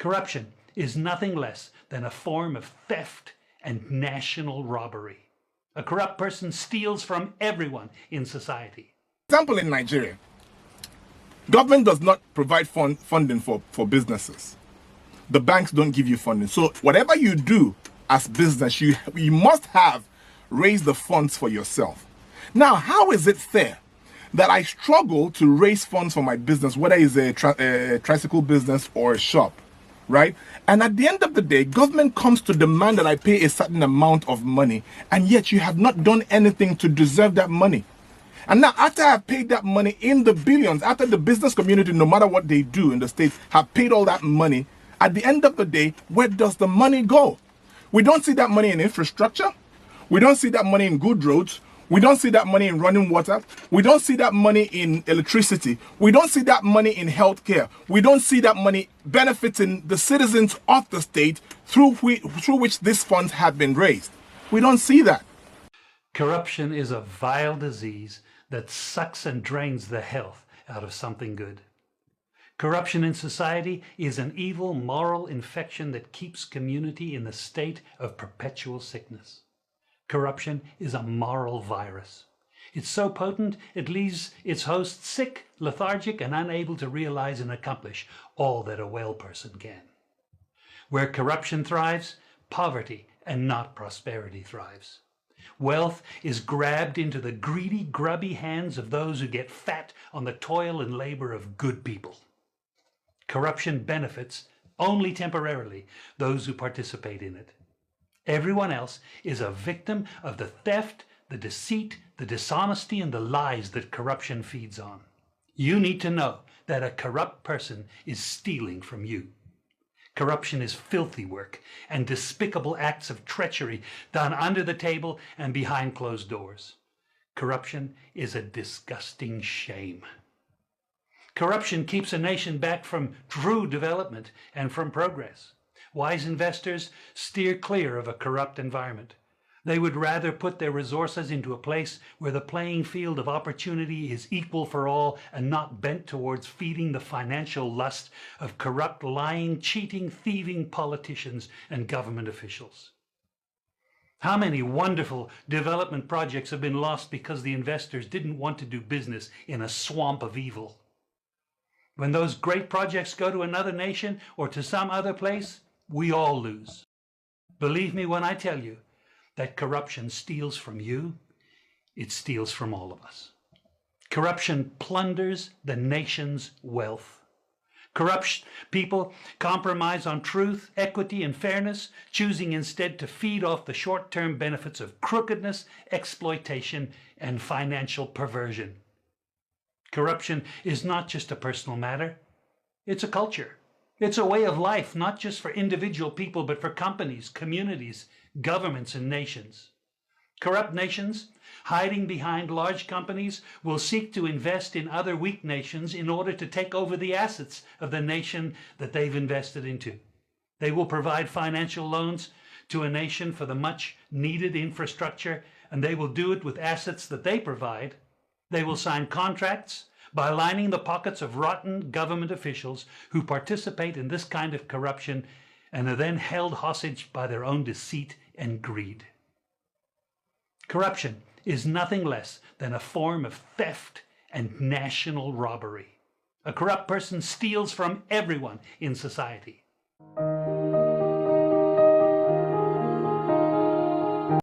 Corruption is nothing less than a form of theft and national robbery. A corrupt person steals from everyone in society. Example in Nigeria, government does not provide funding for businesses. The banks don't give you funding. So whatever you do as business, you must have raised the funds for yourself. Now, how is it fair that I struggle to raise funds for my business, whether it's a tricycle business or a shop, right? And at the end of the day, government comes to demand that I pay a certain amount of money, and yet you have not done anything to deserve that money. And now, after I've paid that money in the billions, after the business community, no matter what they do in the States, have paid all that money, at the end of the day, where does the money go? We don't see that money in infrastructure. We don't see that money in good roads. We don't see that money in running water. We don't see that money in electricity. We don't see that money in healthcare. We don't see that money benefiting the citizens of the state through which these funds have been raised. We don't see that. Corruption is a vile disease that sucks and drains the health out of something good. Corruption in society is an evil moral infection that keeps community in the state of perpetual sickness. Corruption is a moral virus. It's so potent it leaves its host sick, lethargic, and unable to realize and accomplish all that a well person can. Where corruption thrives, poverty and not prosperity thrives. Wealth is grabbed into the greedy, grubby hands of those who get fat on the toil and labor of good people. Corruption benefits only temporarily those who participate in it. Everyone else is a victim of the theft, the deceit, the dishonesty, and the lies that corruption feeds on. You need to know that a corrupt person is stealing from you. Corruption is filthy work and despicable acts of treachery done under the table and behind closed doors. Corruption is a disgusting shame. Corruption keeps a nation back from true development and from progress. Wise investors steer clear of a corrupt environment. They would rather put their resources into a place where the playing field of opportunity is equal for all and not bent towards feeding the financial lust of corrupt, lying, cheating, thieving politicians and government officials. How many wonderful development projects have been lost because the investors didn't want to do business in a swamp of evil? When those great projects go to another nation or to some other place, we all lose. Believe me when I tell you that corruption steals from you, it steals from all of us. Corruption plunders the nation's wealth. Corrupt people compromise on truth, equity, and fairness, choosing instead to feed off the short-term benefits of crookedness, exploitation, and financial perversion. Corruption is not just a personal matter, it's a culture. It's a way of life, not just for individual people, but for companies, communities, governments, and nations. Corrupt nations, hiding behind large companies, will seek to invest in other weak nations in order to take over the assets of the nation that they've invested into. They will provide financial loans to a nation for the much needed infrastructure, and they will do it with assets that they provide. They will sign contracts by lining the pockets of rotten government officials who participate in this kind of corruption and are then held hostage by their own deceit and greed. Corruption is nothing less than a form of theft and national robbery. A corrupt person steals from everyone in society.